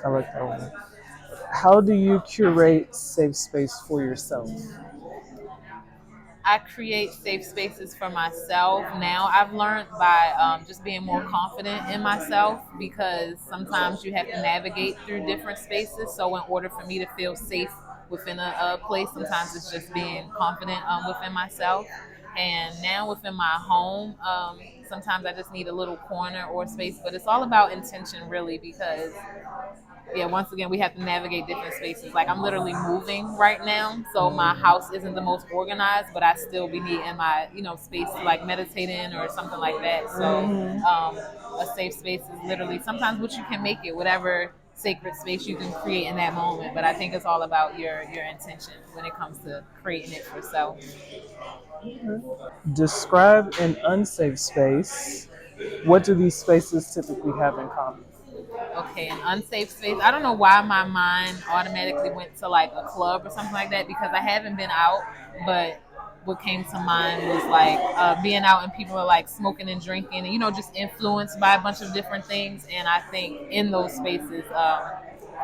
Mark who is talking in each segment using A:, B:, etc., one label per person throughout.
A: I like that one. How do you curate safe space for yourself?
B: I create safe spaces for myself. Now I've learned by just being more confident in myself because sometimes you have to navigate through different spaces. So in order for me to feel safe within a place, sometimes it's just being confident within myself. And now within my home, sometimes I just need a little corner or space, but it's all about intention really because yeah, once again, we have to navigate different spaces. Like I'm literally moving right now, so my house isn't the most organized, but I still be needing my, space to like meditate in or something like that. So,
A: Hmm.
B: a safe space is literally sometimes what you can make it, whatever sacred space you can create in that moment. But I think it's all about your intention when it comes to creating it for self.
A: Describe an unsafe space. What do these spaces typically have in common?
B: Okay, an unsafe space. I don't know why my mind automatically went to like a club or something like that because I haven't been out, but what came to mind was like being out and people are like smoking and drinking and just influenced by a bunch of different things. And I think in those spaces,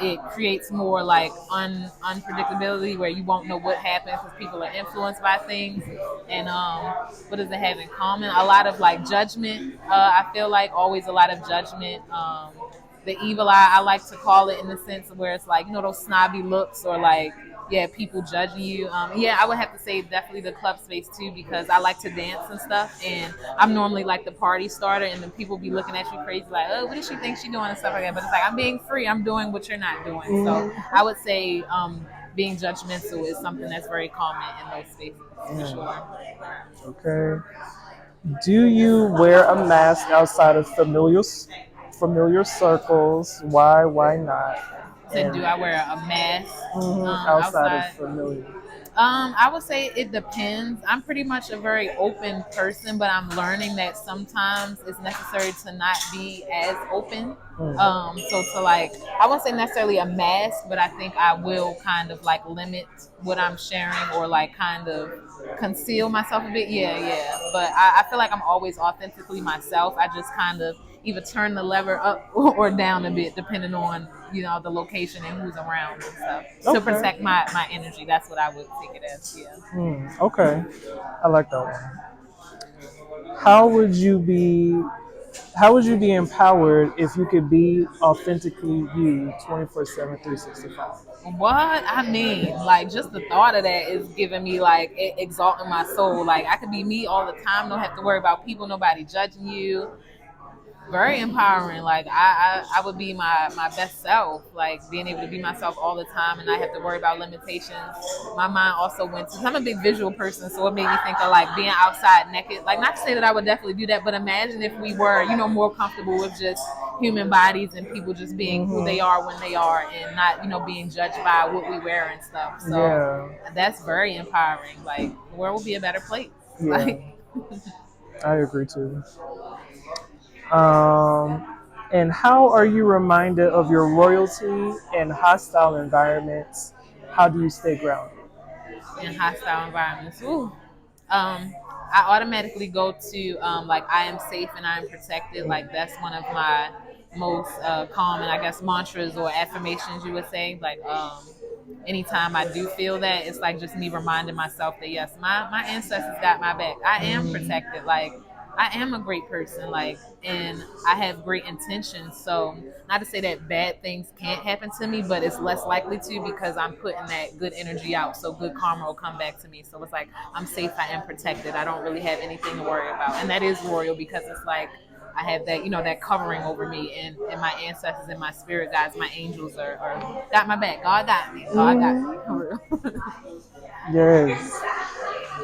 B: it creates more like unpredictability where you won't know what happens because people are influenced by things. And what does it have in common? A lot of like judgment. I feel like always a lot of judgment. The evil eye, I like to call it in the sense of where it's like, those snobby looks or like, yeah, people judging you. Yeah, I would have to say definitely the club space too because I like to dance and stuff. And I'm normally like the party starter and then people be looking at you crazy like, oh, what does she think she doing and stuff like that. But it's like, I'm being free. I'm doing what you're not doing. So
A: Hmm.
B: I would say being judgmental is something that's very common in those spaces for
A: Mm,
B: sure.
A: okay. Do you wear a mask outside of familiar circles? Why not?
B: So
A: And
B: do I wear a mask
A: outside of
B: outside?
A: familiar.
B: I would say it depends. I'm pretty much a very open person, but I'm learning that sometimes it's necessary to not be as open.
A: Mm.
B: So to like, I won't say necessarily a mask, but I think I will kind of like limit what I'm sharing or like kind of conceal myself a bit. Yeah, yeah. But I feel like I'm always authentically myself. I just kind of either turn the lever up or down a bit depending on the location and who's around and stuff to
A: Okay.
B: protect my energy. That's what I would take it as. Yeah.
A: Okay. I like that one. How would you be how would you be empowered if you could be authentically you 24/7 365?
B: What I mean, like just the thought of that is giving me like exalting my soul. Like I could be me all the time, don't have to worry about people, nobody judging you. Very empowering. Like I would be my best self. Like being able to be myself all the time and not have to worry about limitations. My mind also went to. I'm a big visual person, so it made me think of like being outside naked. Like not to say that I would definitely do that, but imagine if we were, more comfortable with just human bodies and people just being who they
A: Hmm.
B: are when they are and not, being judged by what we wear and stuff. So
A: Yeah.
B: that's very empowering. Like the world will be a better place.
A: Yeah.
B: Like
A: I agree too. And how are you reminded of your royalty in hostile environments? How do you stay grounded?
B: in hostile environments. Ooh. Um, I automatically go to like I am safe and I am protected. Like that's one of my most common, I guess, mantras or affirmations you would say. Like anytime I do feel that, it's like just me reminding myself that yes, my ancestors got my back. I am
A: Mm,
B: protected. Like I am a great person. Like and I have great intentions. So not to say that bad things can't happen to me, but it's less likely to because I'm putting that good energy out. So good karma will come back to me. So it's like I'm safe, I am protected. I don't really have anything to worry about. And that is royal because it's like I have that, that covering over me and my ancestors and my spirit guides, my angels are got my back. God got me. God got me.
A: mm,
B: For real.
A: yes.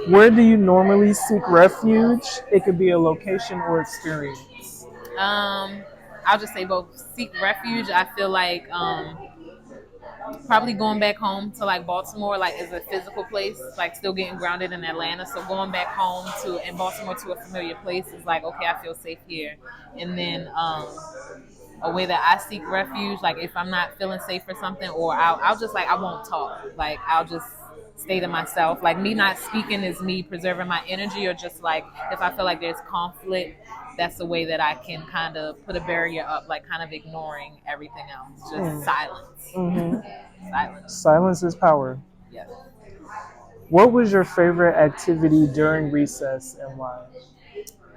A: Where do you normally seek refuge? It could be a location or experience.
B: um, I'll just say both seek refuge. I feel like probably going back home to like Baltimore, like is a physical place, like still getting grounded in Atlanta. So going back home to in Baltimore to a familiar place is like, okay, I feel safe here. And then a way that I seek refuge, like if I'm not feeling safe or something, or I'll just like I won't talk. Like I'll just stay to myself. Like me not speaking is me preserving my energy, or just like if I feel like there's conflict that's a way that I can kind of put a barrier up, like kind of ignoring everything else, just
A: Mm.
B: silence.
A: Hmm.
B: Silence.
A: Silence is power.
B: Yes.
A: What was your favorite activity during recess and why?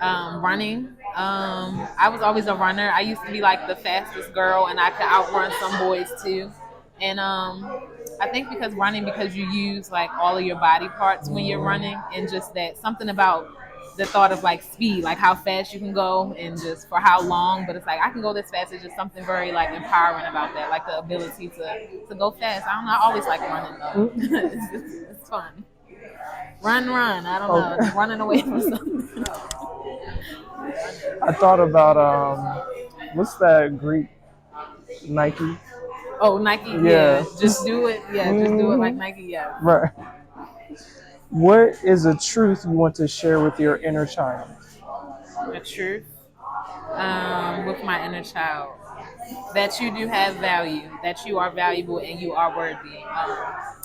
B: Running. I was always a runner. I used to be like the fastest girl, and I could outrun some boys too. And I think because running, because you use like all of your body parts when you're running, and just that something about the thought of like speed, like how fast you can go, and just for how long. But it's like I can go this fast. It's just something very like empowering about that, like the ability to go fast. I don't know. I always like running though.
A: Mm.
B: It's fun. Run, run. I don't know.
A: Okay.
B: Running away from something.
A: I thought about what's that Greek Nike?
B: Oh, Nike,
A: Yeah.
B: yeah. Just do it. Yeah, just do it like
A: Hmm.
B: Nike, yeah.
A: Right. What is a truth you want to share with your inner child?
B: The truth. With my inner child. That you do have value, that you are valuable and you are worthy.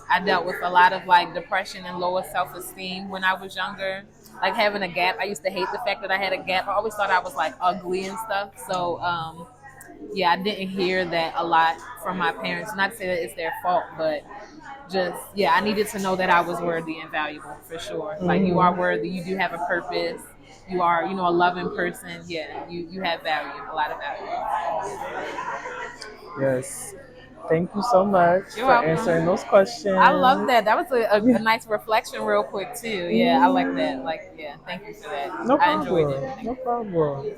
B: I dealt with a lot of like depression and lower self esteem when I was younger. Like having a gap. I used to hate the fact that I had a gap. I always thought I was like ugly and stuff. So yeah, I didn't hear that a lot from my parents. Not to say that it's their fault, but just yeah, I needed to know that I was worthy and valuable for sure. Like you are
A: Hmm.
B: worthy, you do have a purpose, you are, a loving person. Yeah, you have value, a lot of value.
A: Yes. Thank you so much
B: You're
A: for answering
B: welcome.
A: those
B: I love
A: questions.
B: that. That was a
A: Yeah.
B: nice reflection real quick too. Yeah, I like that.
A: Mhm.
B: Like yeah, thank you for that.
A: No
B: I enjoyed
A: problem.
B: it. Thank
A: No
B: you.
A: problem.